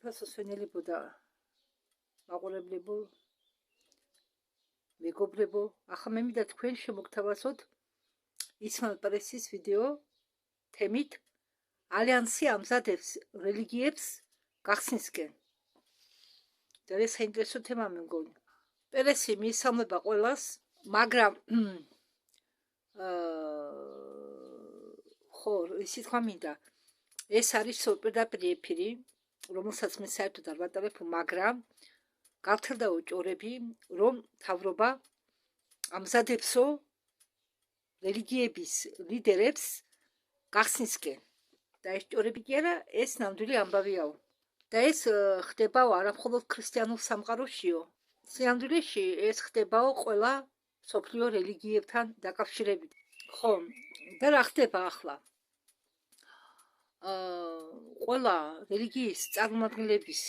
ფასოსვენელებო და მაყურებლებო, მეგობრებო, ახლა მე მინდა თქვენ შემოგთავაზოთ ისმაილ პრესის ვიდეო თემით ალიანსი ამზადებს რელიგიებს გახსნისკენ. და ეს საინტერესო თემა მე მგონი. პრესი მიისალმება ყველას, მაგრამ ხო, ისი თქვა მინდა, ეს არის პირდაპირ ეფირი, რომელსაც მე საერთოდ არ ვატარებ, მაგრამ გავრცელდაო ჭორები, რომ მთავრობა ამზადებსო რელიგიების ლიდერებს გახსნისკენ. და ეს ჭორები კი არა, ეს ნამდვილი ამბავიაო. და ეს ხდებაო არა მხოლოდ ქრისტიანულ სამყაროშიო, სინამდვილეში ეს ხდებაო ყველა მსოფლიო რელიგიებთან დაკავშირებით. ხო, და რა ხდება ახლა? ყველა რელიგიის წარმომადგენლების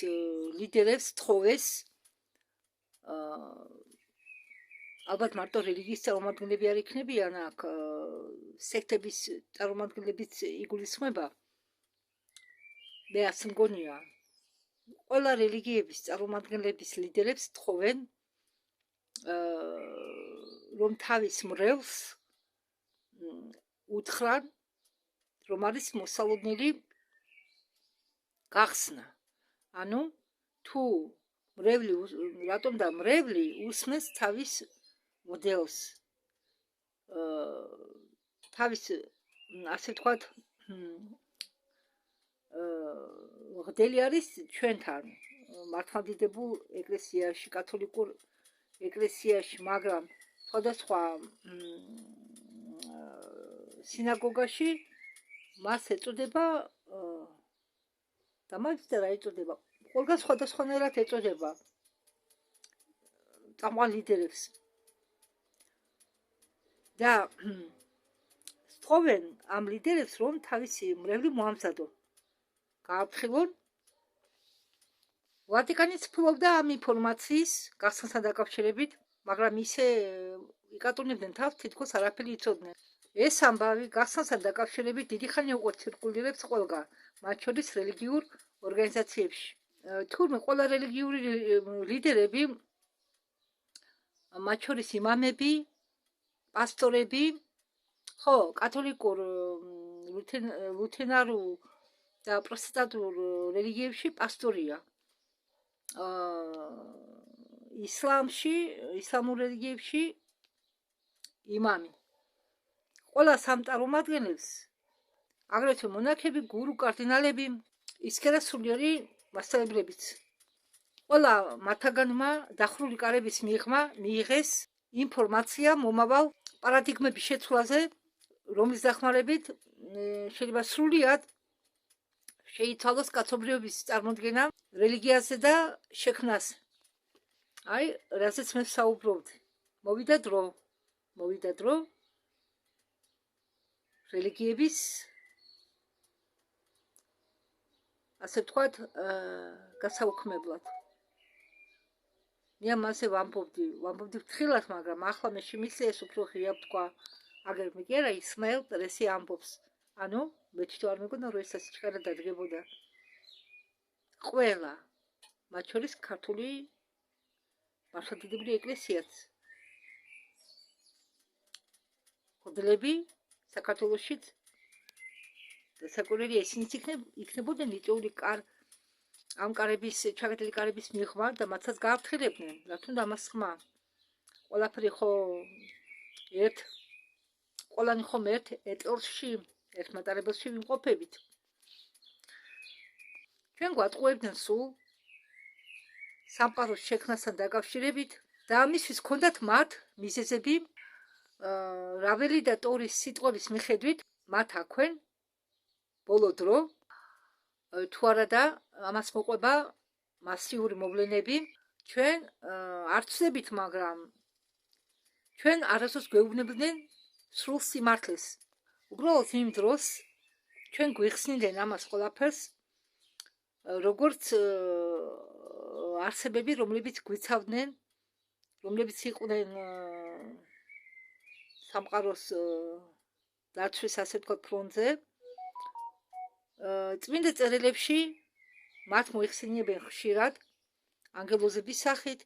ლიდერებს თხოვეს, ალბათ მარტო რელიგიის წარმომადგენლები არ იქნებიან, აქ სექტების წარმომადგენლებიც იგულისხმება. მე ასე მგონია, ყველა რელიგიების წარმომადგენლების ლიდერებს თხოვენ, რომ თავის მრევლს უთხრან, რომ არის მოსალოდნელი გახსნა. ანუ თუ მრევლი, რატომ და მრევლი უსმენს თავის მოდელს, თავის, ასე ვთქვათ, მღვდელი არის ჩვენთან მართლმადიდებულ ეკლესიაში, კათოლიკურ ეკლესიაში, მაგრამ სხვადასხვა სინაგოგაში მას ეწოდება და მას რა ეწოდება? ყველგან სხვადასხვანაირად ეწოდება წამყვან ლიდერებს. და სწოვენ ამ ლიდერებს, რომ თავისი მრევლი მოამზადო. გააფრთხილონ. ვატიკანიც ფლობდა ამ ინფორმაციის გახსნასთან დაკავშირებით, მაგრამ ისე იკატუნებდნენ თავს, თითქოს არაფერი იცოდნენ. ეს ამბავი გახსნასთან დაკავშირებით დიდი ხანი უკვე ცირკულირებს ყველგან, მათ შორის რელიგიურ ორგანიზაციებში. თურმე ყველა რელიგიური ლიდერები, მათ შორის იმამები, პასტორები, ხო, კათოლიკურ, ლუთერანულ და პროტესტანტულ რელიგიებში პასტორია. ისლამურ რელიგიებში იმამი. ყველა სამ წარმომადგენელს, აგრეთვე მონარქები, გურუ, კარდინალები, ისქერა სულიერი მასწავლებლებიც. ყველა მათგანმა დახრული კარების მიღმა მიიღეს ინფორმაცია მომავალ პარადიგმების შეცვლაზე, რომლის დახმარებით შეიძლება სრულიად შეიცვალოს კაცობრიობის წარმოდგენა რელიგიაზე და შექმნას. აი, რაზეც მე ვსაუბრობდი. მოვიდა დრო რელიგიების, ასე ვთქვათ, გასაუქმებლად. მე ამაზე ვამბობდი ფრთხილად, მაგრამ ახლა მე შემიძლია ეს უფრო ღია ვთქვა. აგერ მე კი არა, ისმაილ პრესი ამბობს. ანუ მე თვითონ არ მეგონა, რომ ეს ასე ჭკარა დადგებოდა. ყველა, მათ შორის ქართული მართლმადიდებელი ეკლესიაც. მღვდლები საქართველოშიც საკურველი ესენიც იქნებოდნენ მიწეული ამ კარების, ჩაგდილი კარების მიღმა და მათაც გააფრთხილებდნენ, რა თქმა ამას ხმა. ყველაფერი ხო ყველანი ხომ ერთ ეტლში, ერთ მატარებელში ვიმყოფებით. ჩვენ გვატყუებდნენ სულ სამყაროს შექმნასთან დაკავშირებით და ამისთვის ჰქონდათ მათ მიზეზები, რაველი და ტორის სიტყვების მიხედვით მათ აქვენ ბოლო დრო, თუ არა და ამას მოყვება მასიური მოვლენები. ჩვენ არ ვცდებით, მაგრამ ჩვენ არასდროს გვეუბნებდნენ სრულ სიმართლეს. უბრალოდ იმ დროს ჩვენ გვიხსნიდნენ ამას ყველაფერს, როგორც არსებები, რომლებიც გვიცავდნენ, რომლებიც იყვნენ სამყაროს დაცვის, ასე ვთქვათ, ფრონტზე. წმინდა წერილებში მათ მოიხსენიებენ ხშირად ანგელოზების სახით,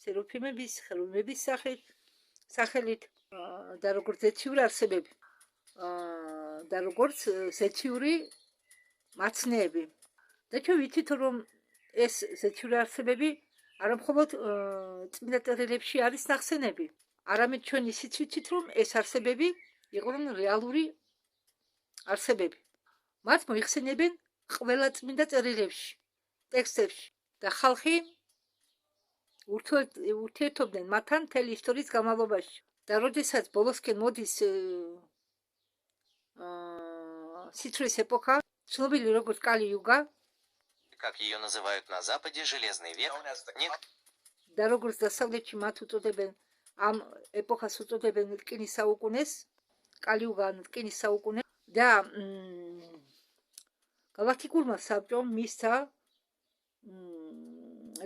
სეროფიმების, ხელოვნების სახელით და როგორც ზეთიური არსებები და როგორც ზეთიური მაცნეები. და ჩვენ ვიცით, რომ ეს ზეთიური არსებები არა მხოლოდ წმინდა წერილებში არის ნახსენები, არამედ ჩვენ ისიც ვიცით, რომ ეს არსებები იყვნენ რეალური არსებები. მათ მოიხსენიებენ ყველა წმინდა წერილებში, ტექსტებში და ხალხი ურთიერთობდნენ მათთან მთელი ისტორიის განმავლობაში. და როდესაც ბოლოსკენ მოდის სიცრუის ეპოქა, ცნობილი როგორც კალი-იუგა, как ее называют на Западе, железный век. და როგორც დასავლეთში მათ უწოდებენ, ამ ეპოქას უწოდებენ რკინის საუკუნეს, კალი-იუგა ან რკინის საუკუნე და galaktikurma საბჭომ მისცა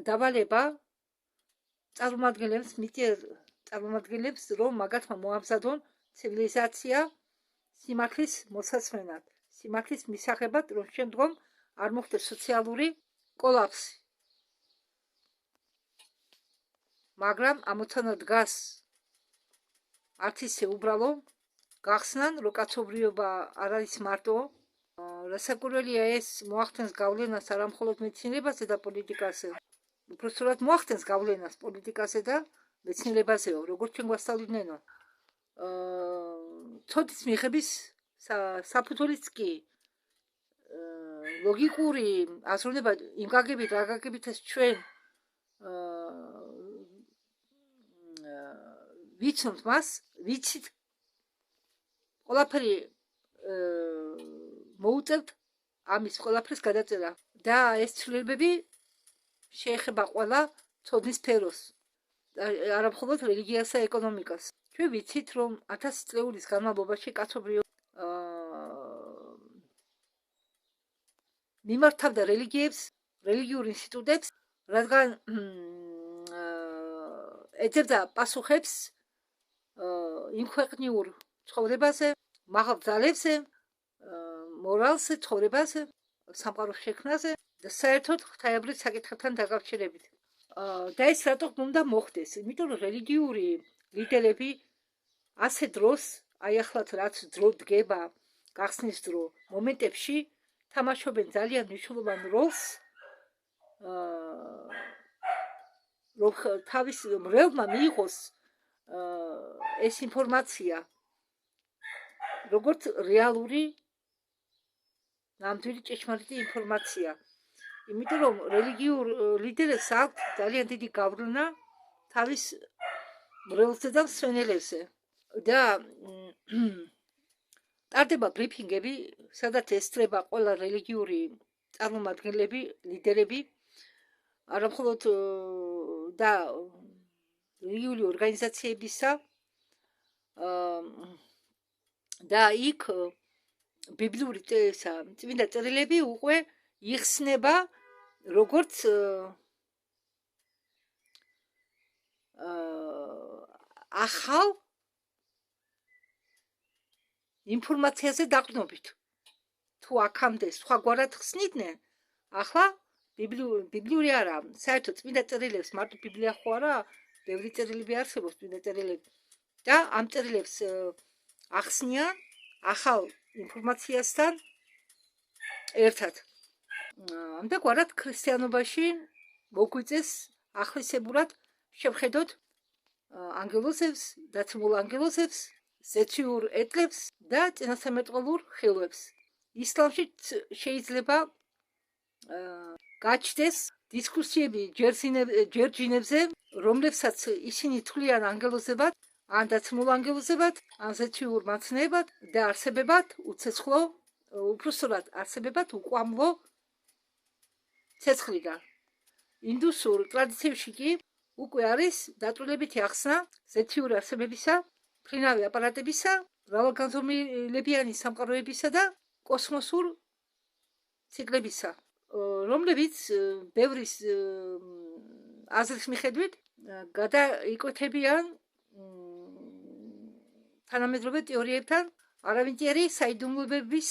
დავალება წარმომადგენლებს, რომ მაგათმა მოამზადონ ცივილიზაცია სიმართლის მოსაცმენად, სიმართლის მისაღებად, რომ შემდგომ არ მოხდეს სოციალური კოლაფსი. მაგრამ ამოცანა დგას არც ისე უბრალო, გახსნან, რომ კაცობრიობა არ არის მარტო, რასაკვირველია ეს მოახდენს გავლენას არა მხოლოდ მეცნიერებაზე და პოლიტიკაზე, უпростоრად მოახდენს გავლენას პოლიტიკაზე და მეცნიერებაზეო, როგორც ჩვენ გვასწავლინენო. ცოდნის მიღების საფუძველიც კი ლოგიკური აზროვნება იმ გაგებით, რა გაგებითაც ჩვენ ვიცნობთ მას, ვიცით, ყველაფერი მოუწევთ ამის ყველაფრის გადაწერა და ეს ცვლილებები შეეხება ყველა ცოდნის სფეროს, არა მხოლოდ რელიგიას და ეკონომიკას. ჩვენ ვიცით, რომ 1000 წლეულის განმავლობაში კაცობრიობა მიმართავდა რელიგიებს, რელიგიურ ინსტიტუტებს, რადგან ეძებდა პასუხებს იმ ქვეყნიურ ცხოვრებაზე, მაღალ ძალებზე, მორალზე, ცხოვრებაზე, სამყაროს შექმნაზე და საერთოდ ღვთაებრივ საკითხებთან დაკავშირებით. და ეს რატო უნდა მოხდეს? იმიტომ რომ რელიგიური ლიდერები ასე დროს, აი ახლაც რაც დრო დგება, გახსნის დრო მომენტებში თამაშობენ ძალიან მნიშვნელოვან როლს, რომ თავის მრევლმა მიიღოს ეს ინფორმაცია როგორც რეალური ნამდვილი ჭეშმარიტი ინფორმაცია. იმიტომ რომ რელიგიურ ლიდერებს აქვთ ძალიან დიდი გავლენა თავის მრევლზე და მსვენელებზე. და ტარდება ბრიფინგები, სადაც ესწრება ყველა რელიგიური წარმომადგენლები, ლიდერები, არა მხოლოდ და რელიგიური ორგანიზაციებისა და იქ ბიბლიური წმინდა წერილები უკვე იხსნება როგორც ახალ ინფორმაციაზე დაყრდნობით. თუ აქამდე სხვაგვარად ხსნიდნენ, ახლა ბიბლიური არა, საერთოდ წმინდა წერილებს, მარტო ბიბლია ხო არა, ბევრი წერილები არსებობს წმინდა წერილები და ამ წერილებს ახსნიან ახალ ინფორმაციასთან ერთად. ამგვარად ქრისტიანობაში მოგვიწეს ახალისებურად შევხედოთ ანგელოზებს, დაცმულ ანგელოზებს, ზეთიურ ეტლებს და წინასამეტყველურ ხილვებს. ისლამში შეიძლება გაჩნდეს დისკუსიები ჯერჯინებზე, რომლებსაც ისინი თვლიან ანგელოზებად, ან დაცმულ ანგელოზებად, ან ზეთიურ მაცნეებად და არსებებად უცეცხლო, უпростоრად არსებებად უყვამლო ცეცხლიდან. ინდუსურ ტრადიციებში კი უკვე არის დაწვრილებითი ახსნა ზეთიური არსებებისა, მფრინავი აპარატებისა, მრავალგანზომილებიანი სამყაროებისა და კოსმოსურ ციკლებისა, რომლებიც ბევრის აზრის მიხედვით გადაიკვეთებიან თანამედროვე თეორიებთან, არავინტიერი საიდუმლოებების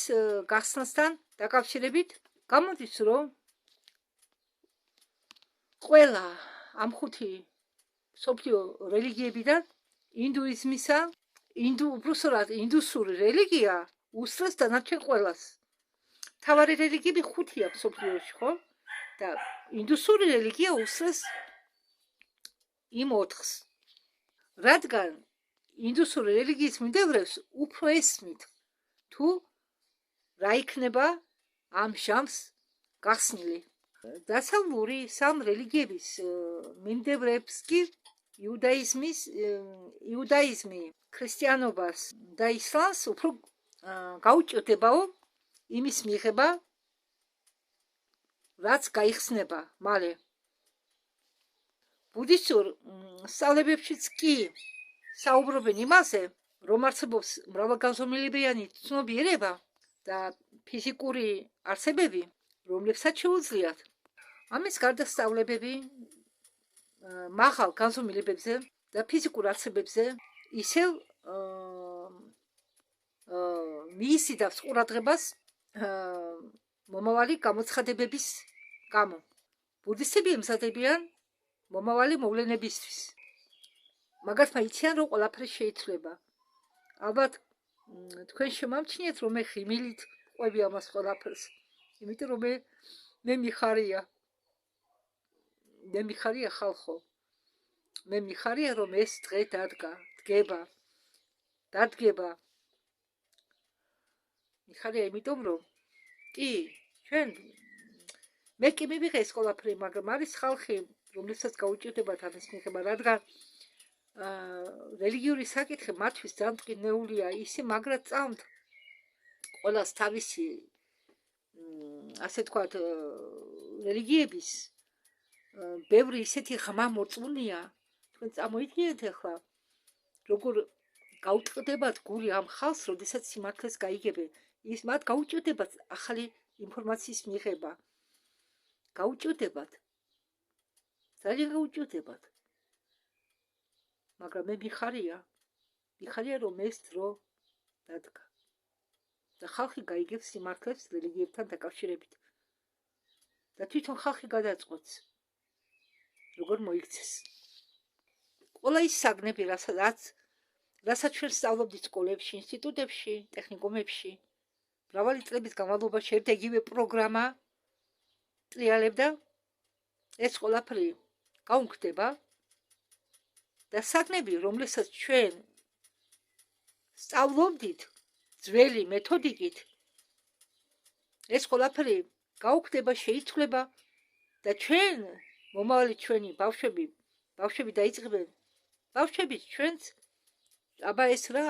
გახსნასთან დაკავშირებით. გამოდის, რომ ყველა ამ ხუთი მსოფლიო რელიგიებიდან ინდუიზმისა, უბრალოდ ინდუსური რელიგია უსწრებს დანარჩენ ყველას. მთავარი რელიგიები ხუთია მსოფლიოში, ხო? და ინდუსური რელიგია უსწრებს იმ 4-ს. რადგან ინდუსური რელიგიის მიმდევრებს უფრო ესმით თუ რა იქნება ამ ჟამს გახსნილი. დასავლური სამ რელიგიების მიმდევრებს კი იუდაიზმი, ქრისტიანობას და ისლამს უფრო გაუჭირდებაო იმის მიღება, რაც გაიხსნება მალე. ბუდისტურ სწავლებებშიც კი საუბრობენ იმაზე, რომ არსებობს მრავალგანზომილებიანი ცნობიერება და ფიზიკური არსებები, რომლებსაც შეუძლიათ ამის გარდა სწავლებები მაღალ განზომილებებზე და ფიზიკურ არსებებზე ისევ მიისდავს ყურადღებას მომავალი გამოცხადებების გამო. ბუდისტები ემზადებიან მომავალი მოვლენებისთვის. მაგათმა იციან, რომ ყველაფერი შეიძლება. ალბათ თქვენ შემამჩნიეთ, რომ მე ხიმილით ყვები ამას ყველაფერს. იმიტომ რომ მე მიხარია. მე მიხარია ხალხო. მე მიხარია, რომ ეს დღე დადგება. მიხარია იმიტომ, რომ კი, ჩვენ მე კი მივიღე ეს ყველაფერი, მაგრამ არის ხალხი, რომლებსაც გაუჭირდებათ ამის მიღება, რადგან რელიგიური საკითხი მათთვის ძალიან მტკივნეულია, ისე მაგრად წამთ ყველას თავისი ასე თქვათ რელიგიების ბევრი ისეთი ღმა მოწმუნეა. თქვენ წამოიდგინეთ ახლა როგორ გაუტყდებათ გული ამ ხალხს, როდესაც სიმართლეს გაიგებენ. ის მათ გაუჭირდებათ ახალი ინფორმაციის მიღება. გაუჭირდებათ. ძალიან გაუჭირდებათ. მაგრამ მე მიხარია, რომ ეს დრო დადგა. და ხალხი გაიგებს სიმართლეს რელიგიებთან დაკავშირებით. და თვითონ ხალხი გადაწყვეტს, როგორ მოიქცეს. ყველა ის საგნები, რასაც ჩვენ სწავლობდით სკოლებში, ინსტიტუტებში, ტექნიკუმებში, მრავალი წლების განმავლობაში ერთ-იგივე პროგრამა ტრიალებდა, ეს ყველაფერი გაუმხდება და საგნები, რომლებსაც ჩვენ სწავლობდით ძველი მეთოდიკით, ეს ყველაფერი გაუხდება, შეიცვლება და ჩვენ მომავალი ჩვენი ბავშვები დაიწყებენ. ბავშვები ჩვენც აბა ეს რა?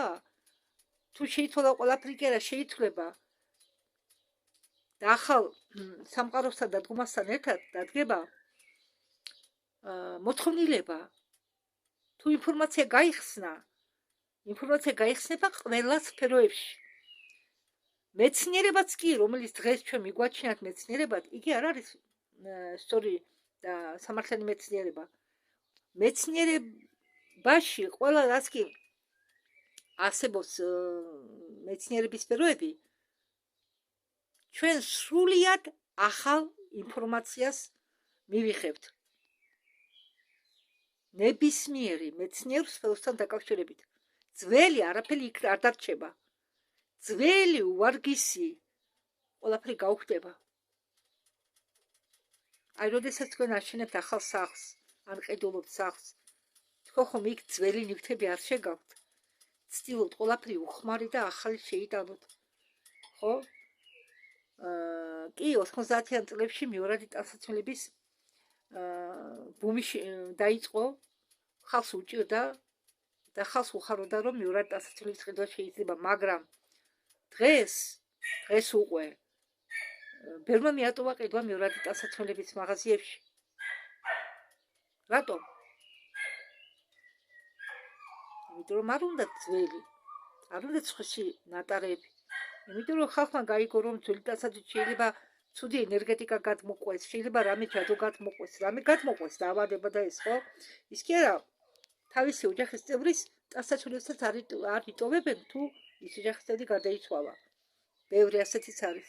თუ შეიცვალა ყველაფერი კი არა შეიცვლება და ახალ სამყაროსთან დადგომასთან ერთად დადგება მოთხოვნილება. თუ ინფორმაცია გაიხსნება ყველა სფეროებში. მეცნიერებაც კი, რომელიც დღეს ჩვენ მიგვაჩნიათ მეცნიერებად, იგი არ არის სწორი და სამართლიანი მეცნიერება. მეცნიერებაში ყველა რაც კი არსებობს მეცნიერების სფეროები, ჩვენ სრულიად ახალ ინფორმაციას მივიღებთ. ნებისმიერი მეცნიერ სფეროსთან დაკავშირებით. ძველი არაფერი იქ არ დარჩება. ძველი უვარგისი ყველაფერი გაუხდება. აი, როდესაც თქვენ აშენებთ ახალ სახლს, ან ყიდულობთ სახლს, თქვენ ხომ იქ ძველი ნივთები არ შეგავთ. ცდილობთ ყველაფერი უხმარი და ახალი შეიტანოთ. ხო? კი, 90-იან წლებში მეორადი ტანსაცმელების ბუმი დაიწყო, ხალხს უჭირდა და ხალხს უხაროდა, რომ მეორადი ტანსაცმელების ყიდვა შეიძლება, მაგრამ დღეს უკვე ბევრმა მიატოვა ყიდვა მეორადი ტანსაცმელების მაღაზიებში. რატომ? იმიტომ რომ არ უნდა ძველი, არ უნდა ცხვიში ნატარები. იმიტომ რომ ხალხმა გაიგო, რომ ძველი ტანსაცმელი შეიძლება ცუდი ენერგეტიკა გადმოყვეს, შეიძლება რამე ჯადო გადმოყვეს, რამე გადმოყვეს დაავადება და ეს, ხო? ის კი არა, თავისი ოჯახის წევრის ტანსაცმელებსაც არ იტოვებენ, თუ ის ოჯახის წევრი გარდაიცვალა. ბევრი ასეთიც არის.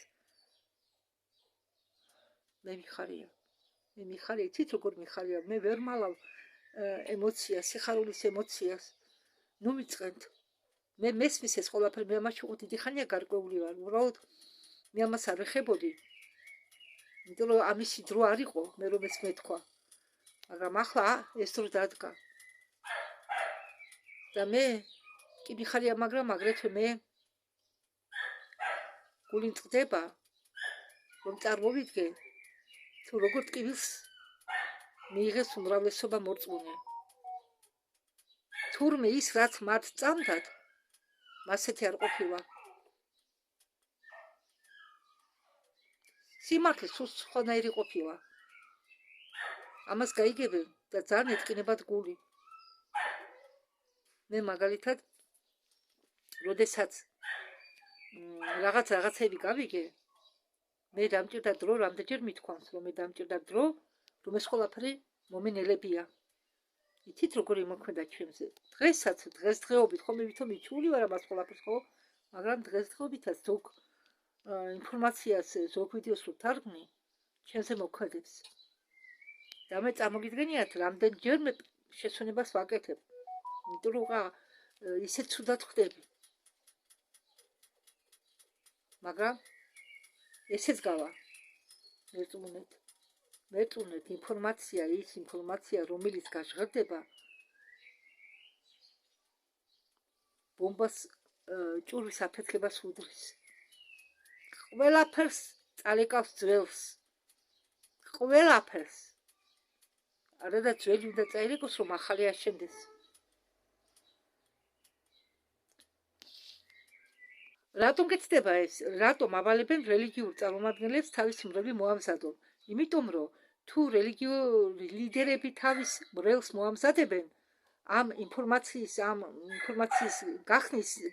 მე მიხარია. მე მიხარია, იცით როგორ მიხარია, მე ვერ მალავ ემოციას, სიხარულის ემოციას. ნუ მიწყენთ. მე მესმის ეს ყველაფერი, მე ამაში უკვე დიდი ხანია გარკვეული ვარ. უბრალოდ მე ამას არ ვეხებოდი. იმიტომ რომ ამისი დრო არ იყო, მე რომ ეს მეთქვა. მაგრამ ახლა ეს დრო დადგა. და მე კი მიხარია, მაგრამ აგრეთვე მე გული მწყდება, რომ წარმოვიდგე თუ როგორ ტკივილს მიიღეს უმრავლესობა მორწმუნე. თურმე ის რაც მათ წამდათ, მასეთი არ ყოფილა. სიმართლე სულ სხვანაირი ყოფილა. ამას გაიგებენ და ძალიან ეტკინებათ გული. მე მაგალითად, როდესაც რაღაცები გავიგე, მე დამჭირდა დრო, რამდენჯერ მithქვამს, რომ მე დამჭირდა დრო, რომ ეს ყველაფერი მომენელებია. იცით როგორ იმოქმედა ჩემზე. დღესაც, დღესდღეობით, ხომ ვითომ მიჩული ვარ ამას ყველაფერს, ხო? მაგრამ დღესდღეობითაც ზოგ ინფორმაციას, ზოგ ვიდეოს რო თარგმნი, ჩემზე მოქმედებს. და მე წარმოგიდგენიათ, რამდენჯერ მე შესვენებას ვაკეთებ. იმიტომ რომ ისეთ ცუდად ხდები. მაგრამ ესეც გავა. მერწმუნეთ ინფორმაცია, ის ინფორმაცია, რომელიც გაჟღერდება, ბომბას ჭურვის აფეთქებას უდრის. ყველაფერს წალეკავს ძველს. ყველაფერს. არა და ძველი უნდა წაირეკოს, რომ ახალი აშენდეს. რატომ გეცდება ეს? რატომ ავალებენ რელიგიურ წარმომადგენლებს თავის მრევლი მოამზადონ? იმიტომ რომ თუ რელიგიური ლიდერები თავის მრევლს მოამზადებენ, ამ ინფორმაციის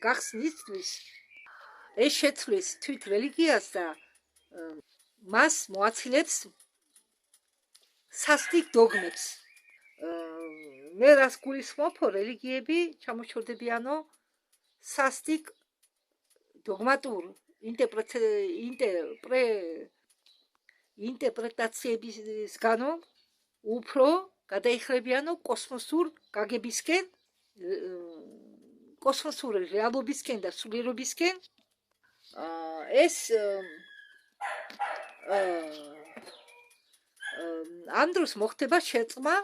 გახსნისთვის ეს შეცვლის თვით რელიგიას და მას მოაცილებს სასტიკ დოგმებს. მე რას გულისხმობ, რელიგიები ჩამოშორდებიანო სასტიკ დოგმატურ ინტერპრეტაციებისგანო უფრო გადაიხრებიანო კოსმოსურ გაგებისკენ, კოსმოსური რეალობისკენ და სულიერობისკენ. ეს ამ დროს მოხდება შეწყმა,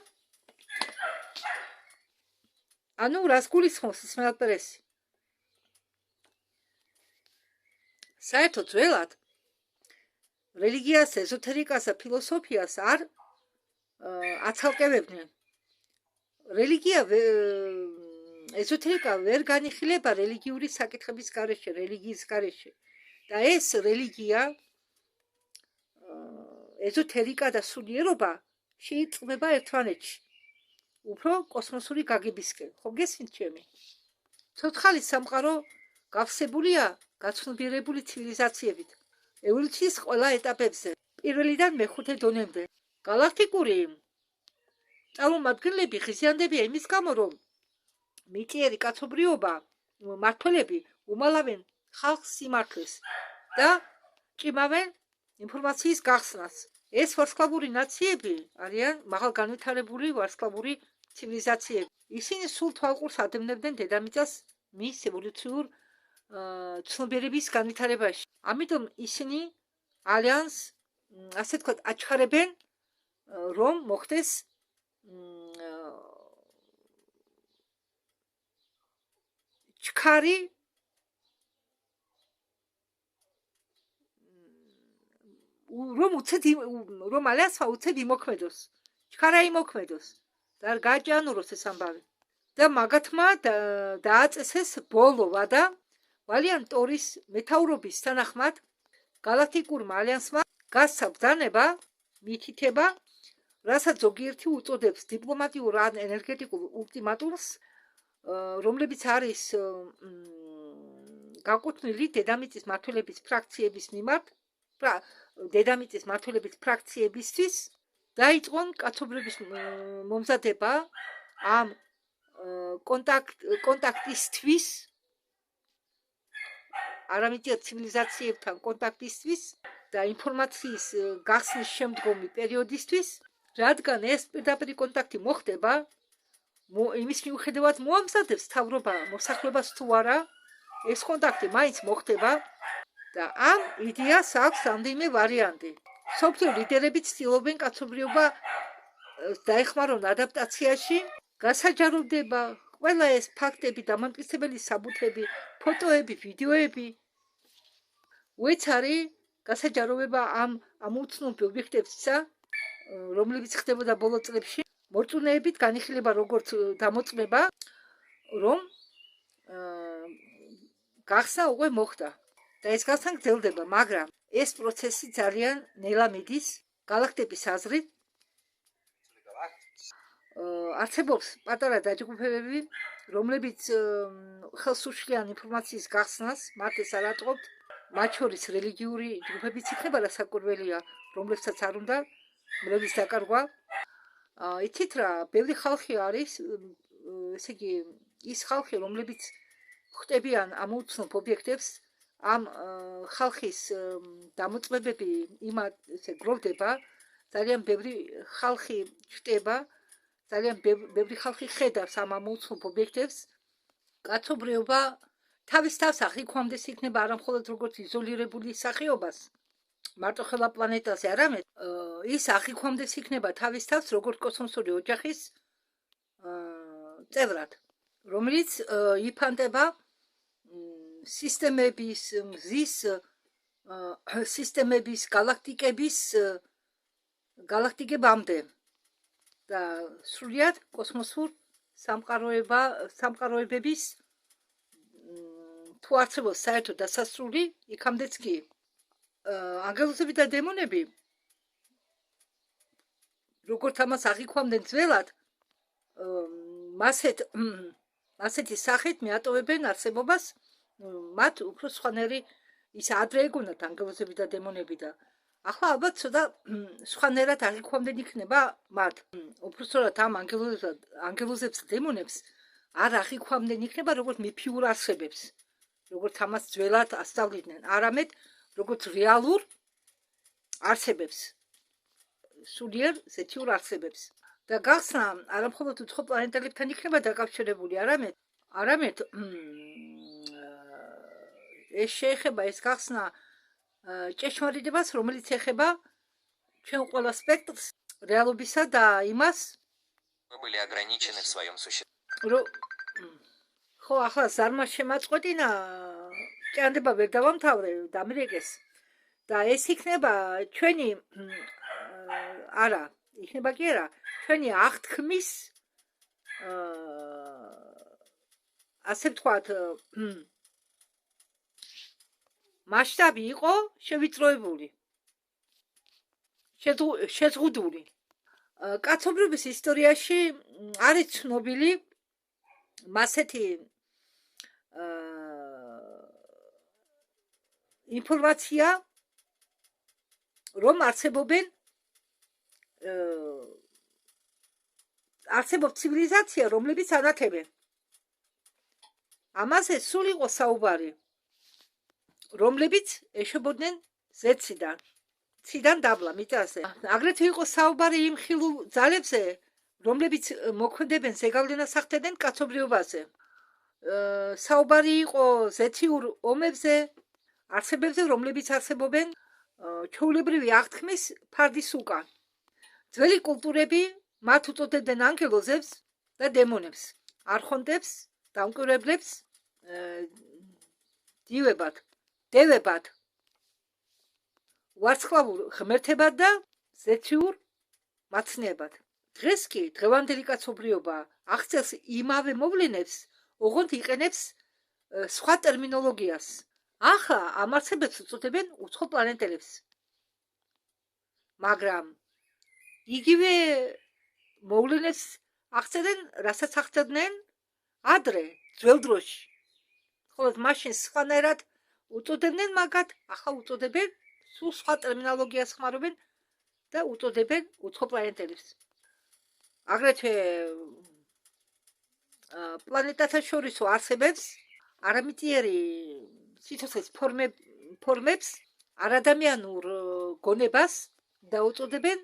ანუ რას გულისხმობს სმელპერესი. საერთოდ ძველად რელიგიას, ეზოთერიკას და ფილოსოფიას არ აცალკევებდნენ. რელიგია, ეზოთერიკა ვერ განიხილება რელიგიური საკითხების გარეშე, რელიგიის გარეშე. და ეს რელიგია, ეზოთერიკა და სულიერობა შეიწყება ერთმანეთში. უფრო კოსმოსური გაგებისკენ. ხო გესმით ჩემი? ცოცხალი სამყარო გავსებულია გაცნობიერებული ცივილიზაციებით. ევოლუციის ყველა ეტაპებზე, პირველიდან მეხუთე დონემდე. გალაქტიკური წარმომადგენლები ღიზიანდებიან იმის გამო, რომ მიწიერი კაცობრიობა, მმართველები უმალავენ ხალხს სიმართლეს და ჭიმავენ ინფორმაციის გახსნას. ეს ვარსკვლავური ნაციები არიან მაღალგანვითარებული ვარსკვლავური ცივილიზაციები. ისინი სულ თვალყურს ადევნებდნენ დედამიწას მის ევოლუციურ ცნობიერების განვითარებაში. ამიტომ ისინი ალიანს, ასე ვთქვათ, აჩხარებენ, რომ მოხდეს ჩქარი რომ ალიანსმა უცებ იმოქმედოს. ჩქარა იმოქმედოს და არ გააჭიანუროს ეს ამბავი. და მაგათმა დააწესეს ბოლო ვადა ვალიან ტორის მეთაურობის თანახმად გალაქტიკურმა ალიანსმა გასცა ბრძანება, მითითება, რასაც ზოგიერთი უწოდებს დიპლომატიურ ან ენერგეტიკულ ულტიმატუმს, რომლებიც არის განკუთვნილი დედამიწის მმართველების ფრაქციების მიმართ, დედამიწის მმართველების ფრაქციებისთვის დაიწყონ კაცობრიობის მომზადება ამ კონტაქტისთვის, არამედ ცივილიზაციებთან კონტაქტისთვის და ინფორმაციის გახსნის შემდგომი პერიოდისთვის რადგან ეს პირდაპირი კონტაქტი მოხდება, იმის მიუხედავად მოამზადებს მთავრობა მოსახლეობას თუ არა, ეს კონტაქტი მაინც მოხდება და ამ იდეას აქვს რამდენიმე ვარიანტი. მსოფლიო ლიდერები ცდილობენ კაცობრიობა დაეხმარონ ადაპტაციაში, გასაჯაროვდება ყველა ეს ფაქტები, დამამტკიცებელი საბუთები, ფოტოები, ვიდეოები. უეცარი გასაჯაროვება ამ უცნობ ობიექტებსა, რომლებიც ხდებოდა ბოლო წლებში, მორწმუნეებით განიხილება როგორც დამოწმება, რომ გახსნა უკვე მოხდა და ეს გახსნა გრძელდება, მაგრამ ეს პროცესი ძალიან ნელა მიდის გალაქტიკის აზრით. არსებობს პატარა დაჯგუფებები, რომლებიც ხელს უშლიან ინფორმაციის გახსნას, მათ ეს არ ატყობთ, მათ შორის რელიგიური ჯგუფებიც იქნება, რასაკვირველია, რომლებსაც არ უნდა მრევლების დაკარგვა. იცით რა, ბევრი ხალხი არის, ესე იგი, ის ხალხი, რომლებიც ხვდებიან ამ უცნობ ობიექტებს, ამ ხალხის დამოწმებები იმათ ესე გროვდება, ძალიან ბევრი ხალხი ჩნდება, ძალიან ბევრი ხალხი ხედავს ამ უცნობ ობიექტებს. კაცობრიობა თავის თავს აღიქვამდეს იქნება არა მხოლოდ როგორც იზოლირებული სახეობას, მარტო ხელა პლანეტაზე, არამედ ის აღიქვამდეს იქნება თავის თავს როგორც კოსმოსური ოჯახის წევრად, რომელიც იფანტება სისტემების, მზის სისტემების, გალაქტიკებამდე და სრულიად კოსმოსურ სამყაროებების თუ არსებობს საერთო დასასრული, იქამდეც კი. ანგელოზები და დემონები, როგორც ამას აღიქვამდნენ ძველად, ასეთი სახით მიატოვებენ არსებობას, მათ უფრო სხვანაირი ის ადრე ეგონათ ანგელოზები და დემონები და ახლა ალბათ ცოტა სხვანაირად აღიქვამდნენ იქნება მათ. უბრალოდ ამ ანგელოზებს და დემონებს არ აღიქვამდნენ იქნება როგორც მიფიურ არსებებს, როგორც ამას ძველად ასწავლიდნენ, არამედ როგორც რეალურ არსებებს, სულიერ ზეთიურ არსებებს. და გახსნა არა მხოლოდ უცხო პლანეტელებთან იქნება დაკავშირებული, არამედ ეს შეეხება ეს გახსნა ჭეშმარიტებას, რომელიც ეხება ჩვენ ყველა სპექტრს რეალობისა და იმას, Мы были ограничены в своем существовании. ხო, ახლა ზარმა შემაწყვეტინა, ჭიანდება ვერ დავამთავრე, დამირეკეს. და ეს იქნება ჩვენი არა, იქნება კი არა, ჩვენი აღთქმის ასე ვთქვათ, მასშტაბი იყო შევიწროებული, შეზღუდული. კაცობრიობის ისტორიაში არის ცნობილი მასეთი ინფორმაცია, რომ არსებობს ცივილიზაცია, რომლებიც ანათებენ. ამაზე სულ იყო საუბარი, რომლებიც ეშვებოდნენ ციდან დაბლა მიწაზე. აგრეთვე იყო საუბარი იმ ხილულ ძალებზე, რომლებიც მოქმედებენ ზეგავლენას ახდენენ კაცობრიობაზე. საუბარი იყო ზეთიურ ომებზე, არსებებზე, რომლებიც არსებობენ ჩვეულებრივი აღთქმის ფარდის უკან. ძველი კულტურები მათ უწოდებდნენ ანგელოზებს და დემონებს, არხონტებს, დამკვირვებლებს, დევებად, ვარსკვლავურ ღმერთებად და ზეთიურ მაცნებად. დღეს კი დღევანდელი კაცობრიობა აღწევს იმავე მოვლენებს, ოღონდ იყენებს სხვა ტერმინოლოგიას. ახლა ამ არსებებს უწოდებენ უცხო პლანეტელებს. მაგრამ იგივე მოვლენებს აღწევენ, რასაც აღწევდნენ ადრე, ძველ დროში. ხოლო მაშინ სხვანაირად უწოდებდნენ მაგათ, ახლა უწოდებენ სულ სხვა ტერმინოლოგიას ხმარობენ და უწოდებენ უცხო პლანეტელებს. აგრეთვე პლანეტათა შორისო არსებებს არამიტიერი სიცოცხლის ფორმებს არადამიანურ გონებას და უწოდებენ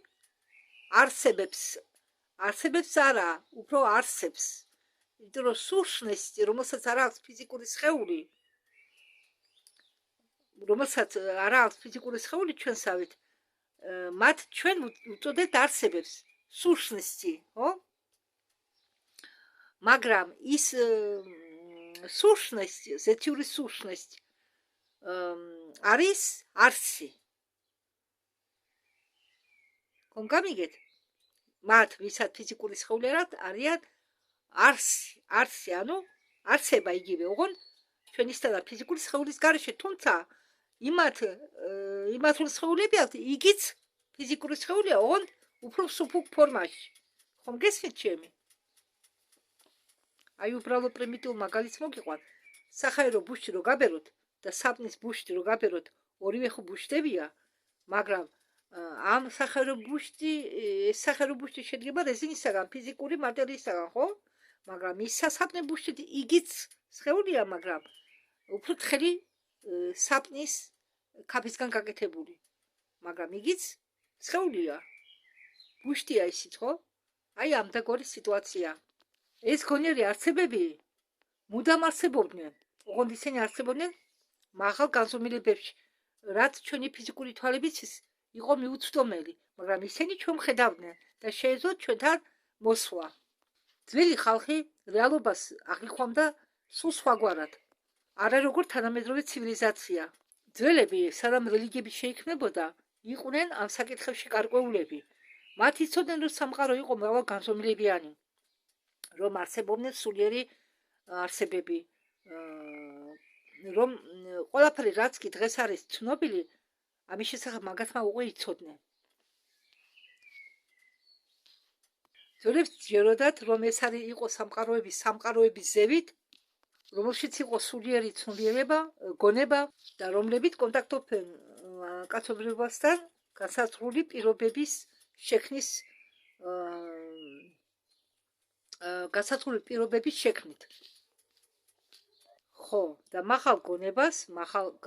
არსებებს არა, უფრო არსებს. იმიტომ რომ სულშნესტი, რომელსაც არ აქვს ფიზიკური სხეული, ჩვენსავით, მათ ჩვენ უწოდებთ არსებებს, სულშნესტი, ხო? მაგრამ ის სულშნესტი, ზეთიური სულშნესტი არის არსი. კონკამიგეთ? მათ ვისაც ფიზიკური სხეული არ აქვთ, არიან არსი, ანუ არსება იგივე, ოღონ ჩვენისთანა ფიზიკური სხეულის გარეშე, თუმცა იმათ სხეულები აქვთ, იგიც ფიზიკური სხეულია, ოღონ უფრო სუფუქ ფორმაში. ხომ გესმით ჩემი? აი უბრალოდ პრიმიტიულ მაგალითს მოგიყვან. სახაერო ბუშტი რო გაბეროთ და საპნის ბუშტი რო გაბეროთ, ორივე ხო ბუშტებია, მაგრამ ამ სახაერო ბუშტი შედგება რეზინისაგან, ფიზიკური მატერიისაგან, ხო? მაგრამ ის სასაპნე ბუშტი იგიც სხეულია, მაგრამ უფრო თხელი საპნის ქაფისგან გაკეთებული. მაგრამ იგიც სხეულია. ბუშტია ისიც, ხო? აი ამდაგორი სიტუაცია. ეს გონიერი არსებები მუდამ არსებობდნენ, ოღონდ ისინი არსებობდნენ მაღალ განზომილებებში, რაც ჩვენი ფიზიკური თვალებისთვის იყო მიუწვდომელი, მაგრამ ისინი ჩვენ ხედავდნენ და შეეძლოთ ჩვენთან მოსვლა. ძველი ხალხი რეალობას აღიქვამდა სულ სხვაგვარად, არა როგორც თანამედროვე ცივილიზაცია. ძველები, სანამ რელიგიები შეიქმნებოდა, იყვნენ ამ საკითხებში გარკვეულები. მათ იცოდნენ, რომ სამყარო იყო მრავალგანზომილებიანი, რომ არსებობდნენ სულიერი არსებები, რომ ყველაფერი რაც კი დღეს არის ცნობილი, ამის შესახებ მაგათმა უკვე იცოდნენ. ძველებს ჯეროდათ, რომ ეს იყო სამყაროების ზევით, რომელშიც იყო სულიერი ცნობიერება, გონება და რომლებიც კონტაქტობდნენ კაცობრიობასთან განსაზღვრული პირობების შექმნის შექმნით. ხო, და მაღალ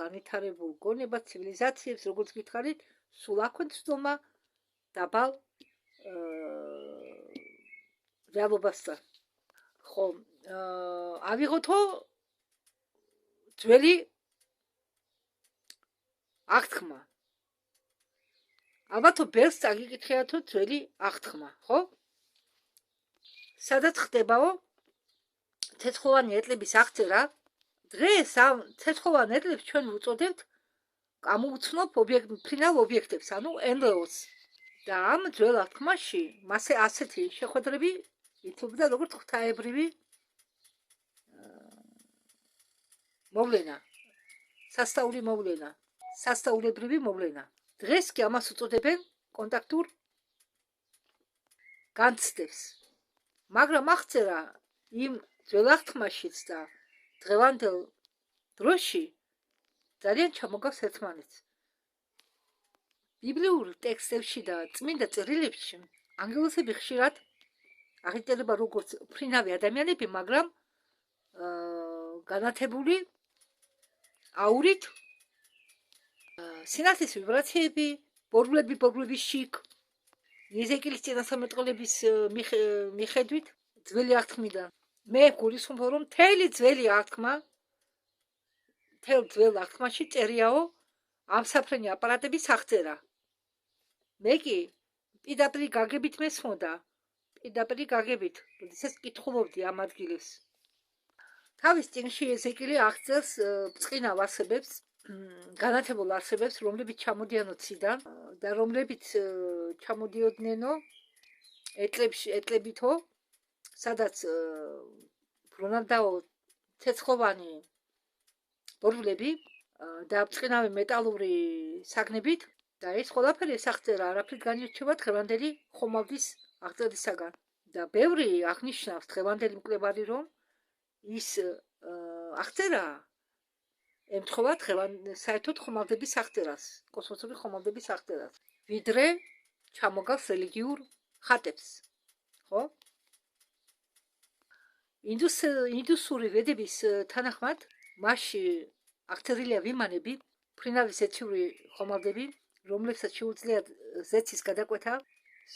განვითარებულ გონებას, ცივილიზაციებს, როგორც გითხარით, სულ აქვთ ცდომა დაბალ რეალობასთან. ხო, ავიღოთო ძველი აღთქმა. ალბათო ბევრს წაგიკითხიათო ძველი აღთქმა, ხო? სადაც ხდებაო ცეცხლოვანი ეტლების აღწერა. დღეს ამ ცეცხლოვან ეტლებს ჩვენ ვუწოდებთ გამოუცნობ ფრინავ ობიექტებს, ანუ NLO-ს. და ამ ძველ აღთქმაში მასე ასეთი შეხვედრები ითვლებოდა როგორც ღვთაებრივი მოვლენა, სასწაულებრივი მოვლენა. დღეს კი ამას უწოდებენ კონტაქტურ განცდებს. მაგრამ აღწერა იმ ძველ აღთქმაშიც და დღევანდელ დროში ძალიან ჩამოგავს ერთმანეთს. ბიბლიურ ტექსტებში და წმინდა წერილებში ანგელოსები ხშირად აღიწერება როგორც ფრინავი ადამიანები, მაგრამ განათებული აურით, სინათლის ვიბრაციები, ბორბლების შიგ, ეზეკილის წინასამეტყველების მიხედვით ძველი აღთქმიდან. მე გულისხმობ, რომ მთელ ძველ აღთქმაში წერიაო ამსაფრენი აპარატების აღწერა. მე კი პირდაპირ გაგებით მესმოდა, როდესაც კითხულობდი ამ ადგილებს. თავის წიგნში ეზეკილი აღწერს ბრწყინავ არსებებს, განათებულ არსებებს, რომლებიც ჩამოდიანო ციდან და რომლებიც ჩამოდიოდნენ ეტლებითო, სადაც ბრუნავდაო ცეცხლოვანი ბორბლები და ბრწყინავი მეტალური საგნებით და ეს ყველაფერი ეს აღწერა არაფრით განირჩევა დღევანდელი ხომალდის აღწერისაგან. და ბევრი აღნიშნავს დღევანდელი მკვლევარი, რომ ის აღწერა ემთხვევა საერთოდ ხომალდების აღწერას, კოსმოსური ხომალდების აღწერას, ვიდრე ჩამოგავს რელიგიურ ხატებს, ხო? ინდუსური ვედების თანახმად მასში აღწერილია ვიმანები, ფრინავის ეთიური ხომალდები, რომლებსაც შეუძლიათ ზეცის გადაკვეთა,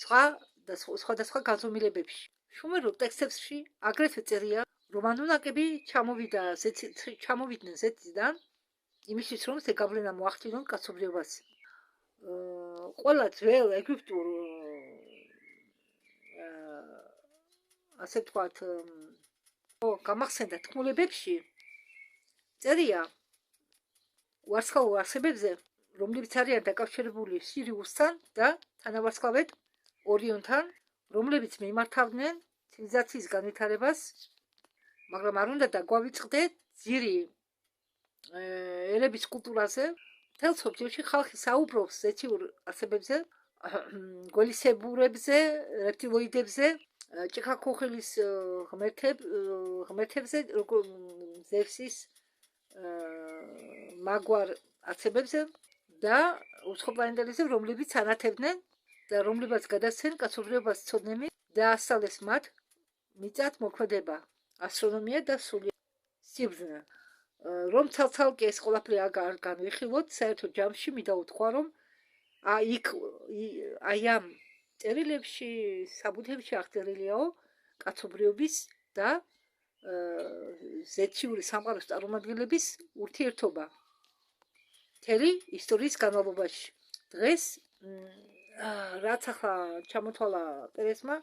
სხვადასხვა განზომილებებში. შუმერულ ტექსტებში აგრეთვე წერია, რომ ანუნაკები ჩამოვიდნენ ზედიდან იმისთვის, რომ ეს გავლენა მოახდინონ კაცობრიობას. ყველა ძველ ეგვიპტურ ასე ვთქვათ, გამახსენდა თქმულებებში წერია ვარსკვლავურ არსებებზე, რომლებიც არიან დაკავშირებული სირიუსთან და თანავარსკვლავედ ორიონთან, რომლებიც მიმართავდნენ ცივილიზაციის განვითარებას, მაგრამ არ უნდა დაგვავიწყდეთ ძირი ერების კულტურაზე. მთელ მსოფლიოში ხალხი საუბრობს ზეციურ არსებებზე, გველისებურებზე, რეპტილოიდებზე, ჭიქაქუხილის ღმერთებზე, ზევსის მაგვარ არსებებზე და უცხოპლანეტელებზე, რომლებიც ანათებდნენ და რომლებაც გადასცენ კაცობრიობას ცოდნები და ასწავლეს მათ მიწათ მოქმედება, ასტრონომია და სულიერ სიბრძნე. რომ ცალ-ცალკე ეს ყველაფერი არ განვიხილოთ, საერთო ჯამში მინდა უთქვა, რომ აი ამ წერილებში, საბუთებში აღწერილიაო კაცობრიობის და ზეციური სამყაროს წარმომადგენლების ურთიერთობა მთელი ისტორიის განმავლობაში. დღეს რაც ახლა ჩამოთვალა ტერესმა,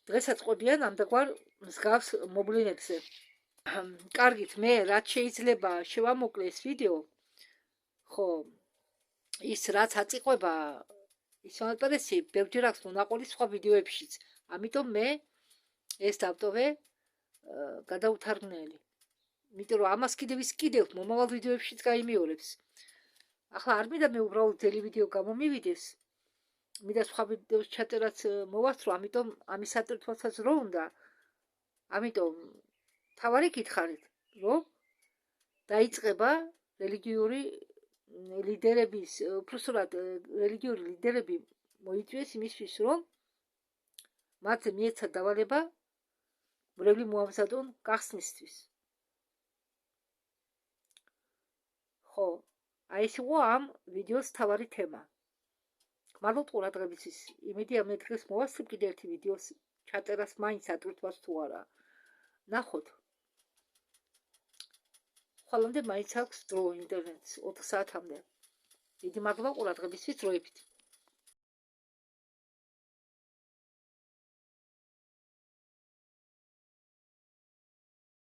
დღესაც ყვებიან ამდაგვარ მსგავს მოვლენებზე. კარგით, მე რაც შეიძლება შევამოკლე ეს ვიდეო, ხო, ის რაც აწიყვება ისონალ ტერესი, ბევრჯერ აქვს მონაყოლი სხვა ვიდეოებშიც. ამიტომ მე ეს დავტოვე გადაუთარგმნელი. იმიტომ რომ ამას კიდევ მომავალ ვიდეოებშიც გაიმეორებს. ახლა არ მინდა მე უბრალოდ ძელი ვიდეო გამომივიდეს. მინდა სხვა ვიდეოს ჩაწერაც მოვასწრო, ამიტომ ამის ატვირთვასაც რო უნდა. ამიტომ თავარი გითხარით, რომ დაიწყება რელიგიური ლიდერების, უпроსტად რელიგიური ლიდერები მოიწვიეს იმისთვის, რომ მათზე მიეცათ დავალება მრევლი მოამზადონ გახსნისთვის. ხო, აი ეს იყო ამ ვიდეოს თავარი თემა. გმადლობთ ყურადღებისთვის. იმედია მე დღეს მოვასწრებ კიდევ ერთი ვიდეოს ჩაწერას მაინც ატვირთვას თუ არა. ნახოთ. ხვალამდე მაინც აქვს დრო ინტერნეტს 4 საათამდე. დიდი მადლობა ყურადღებისთვის დროებით.